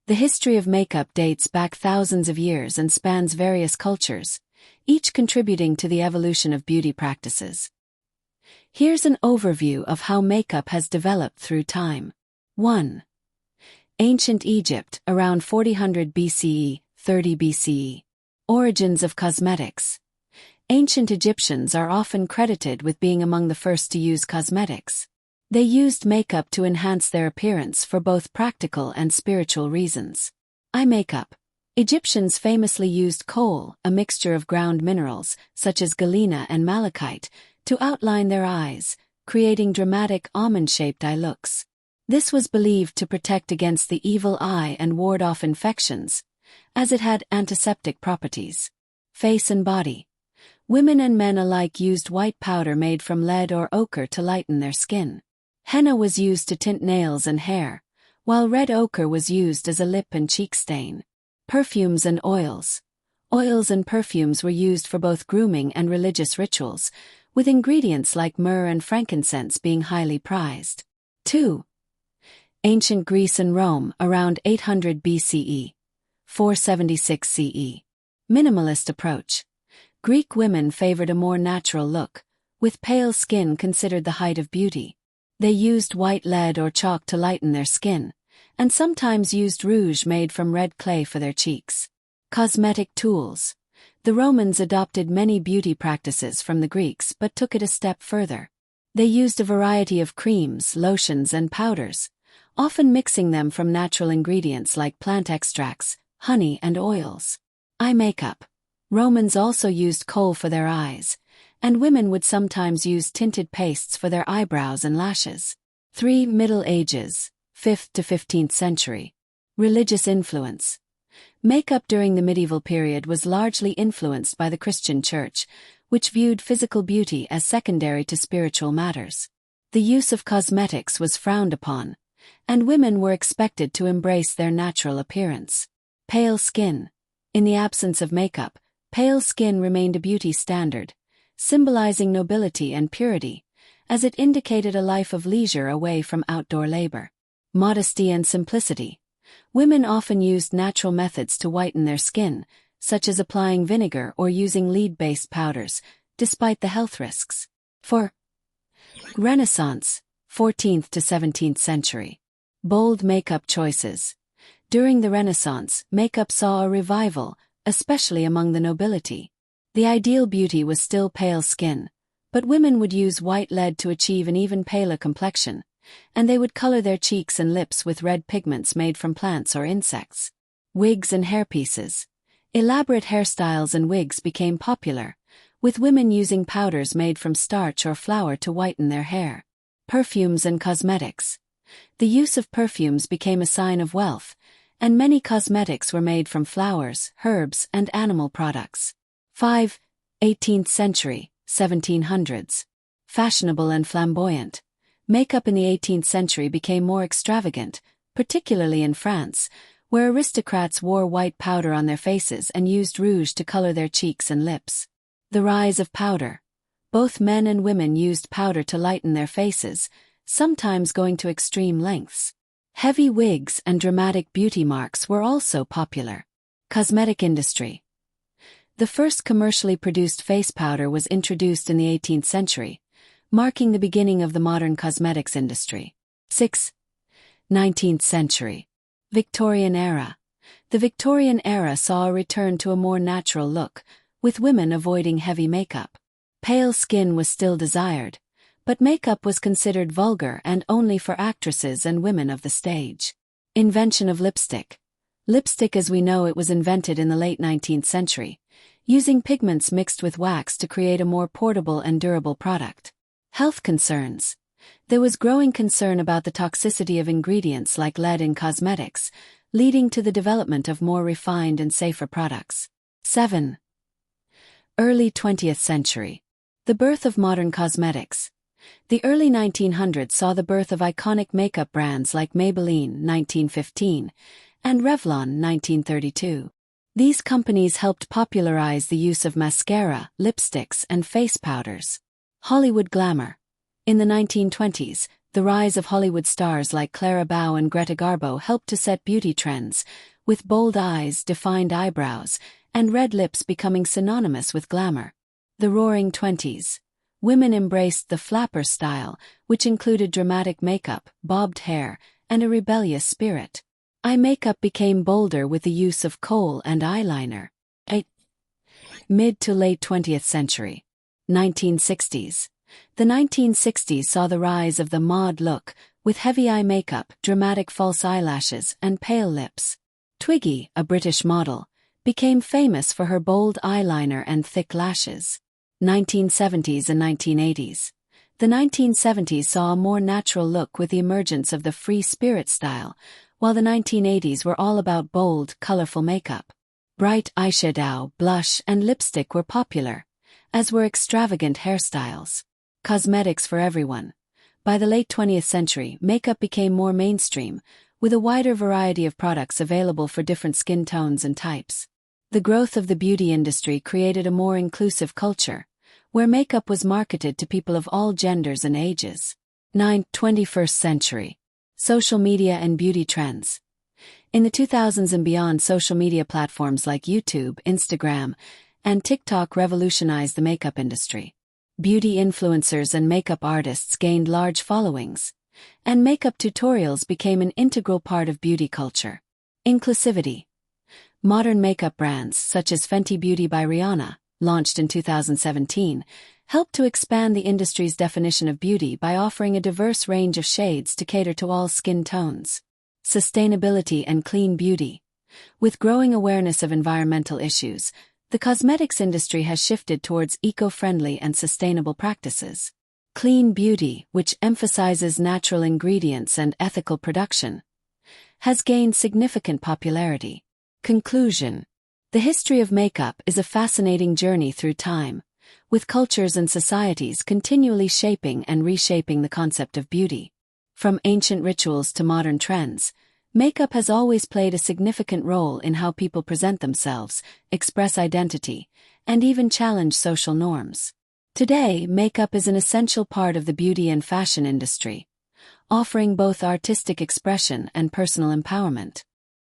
The history of makeup dates back thousands of years and spans various cultures, each contributing to the evolution of beauty practices. Here's an overview of how makeup has developed through time. 1. Ancient Egypt, around 400 BCE, 30 BCE. Origins of cosmetics. Ancient Egyptians are often credited with being among the first to use cosmetics. They used makeup to enhance their appearance for both practical and spiritual reasons. Eye makeup. Egyptians famously used kohl, a mixture of ground minerals, such as galena and malachite, to outline their eyes, creating dramatic almond-shaped eye looks. This was believed to protect against the evil eye and ward off infections, as it had antiseptic properties. Face and body. Women and men alike used white powder made from lead or ochre to lighten their skin. Henna was used to tint nails and hair, while red ochre was used as a lip and cheek stain. Perfumes and oils. Oils and perfumes were used for both grooming and religious rituals, with ingredients like myrrh and frankincense being highly prized. 2. Ancient Greece and Rome, around 800 BCE, 476 CE. Minimalist approach. Greek women favored a more natural look, with pale skin considered the height of beauty. They used white lead or chalk to lighten their skin, and sometimes used rouge made from red clay for their cheeks. Cosmetic tools. The Romans adopted many beauty practices from the Greeks but took it a step further. They used a variety of creams, lotions, and powders, often mixing them from natural ingredients like plant extracts, honey, and oils. Eye makeup. Romans also used kohl for their eyes, and women would sometimes use tinted pastes for their eyebrows and lashes. 3. Middle Ages, 5th to 15th century. Religious influence. Makeup during the medieval period was largely influenced by the Christian Church, which viewed physical beauty as secondary to spiritual matters. The use of cosmetics was frowned upon, and women were expected to embrace their natural appearance. Pale skin. In the absence of makeup, pale skin remained a beauty standard, symbolizing nobility and purity, as it indicated a life of leisure away from outdoor labor. Modesty and simplicity. Women often used natural methods to whiten their skin, such as applying vinegar or using lead-based powders, despite the health risks. 4. Renaissance, 14th to 17th century. Bold makeup choices. During the Renaissance, makeup saw a revival, especially among the nobility. The ideal beauty was still pale skin, but women would use white lead to achieve an even paler complexion, and they would color their cheeks and lips with red pigments made from plants or insects. Wigs and hairpieces. Elaborate hairstyles and wigs became popular, with women using powders made from starch or flour to whiten their hair. Perfumes and cosmetics. The use of perfumes became a sign of wealth, and many cosmetics were made from flowers, herbs, and animal products. 5. 18th century, 1700s. Fashionable and flamboyant. Makeup in the 18th century became more extravagant, particularly in France, where aristocrats wore white powder on their faces and used rouge to color their cheeks and lips. The rise of powder. Both men and women used powder to lighten their faces, sometimes going to extreme lengths. Heavy wigs and dramatic beauty marks were also popular. Cosmetic industry. The first commercially produced face powder was introduced in the 18th century, marking the beginning of the modern cosmetics industry. 6. 19th century. Victorian era. The Victorian era saw a return to a more natural look, with women avoiding heavy makeup. Pale skin was still desired, but makeup was considered vulgar and only for actresses and women of the stage. Invention of lipstick. Lipstick as we know it was invented in the late 19th century, using pigments mixed with wax to create a more portable and durable product. Health concerns. There was growing concern about the toxicity of ingredients like lead in cosmetics, leading to the development of more refined and safer products. 7. Early 20th century. The birth of modern cosmetics. The early 1900s saw the birth of iconic makeup brands like Maybelline (1915) and Revlon (1932). These companies helped popularize the use of mascara, lipsticks, and face powders. Hollywood glamour. In the 1920s, The rise of Hollywood stars like Clara Bow and Greta Garbo helped to set beauty trends, with bold eyes, defined eyebrows, and red lips becoming synonymous with glamour. The Roaring Twenties. Women embraced the flapper style, which included dramatic makeup, bobbed hair, and a rebellious spirit. Eye makeup became bolder with the use of kohl and eyeliner. Mid to late 20th century. 1960s. The 1960s saw the rise of the mod look, with heavy eye makeup, dramatic false eyelashes, and pale lips. Twiggy, a British model, became famous for her bold eyeliner and thick lashes. 1970s and 1980s. The 1970s saw a more natural look with the emergence of the free spirit style, while the 1980s were all about bold, colorful makeup. Bright eyeshadow, blush, and lipstick were popular, as were extravagant hairstyles. Cosmetics for everyone. By the late 20th century, makeup became more mainstream, with a wider variety of products available for different skin tones and types. The growth of the beauty industry created a more inclusive culture, where makeup was marketed to people of all genders and ages. 21st century. Social media and beauty trends. In the 2000s and beyond, social media platforms like YouTube, Instagram, and TikTok revolutionized the makeup industry. Beauty influencers and makeup artists gained large followings, and makeup tutorials became an integral part of beauty culture. Inclusivity. Modern makeup brands, such as Fenty Beauty by Rihanna, launched in 2017, helped to expand the industry's definition of beauty by offering a diverse range of shades to cater to all skin tones. Sustainability and clean beauty. With growing awareness of environmental issues, the cosmetics industry has shifted towards eco-friendly and sustainable practices. Clean beauty, which emphasizes natural ingredients and ethical production, has gained significant popularity. Conclusion. The history of makeup is a fascinating journey through time, with cultures and societies continually shaping and reshaping the concept of beauty. From ancient rituals to modern trends, makeup has always played a significant role in how people present themselves, express identity, and even challenge social norms. Today, makeup is an essential part of the beauty and fashion industry, offering both artistic expression and personal empowerment.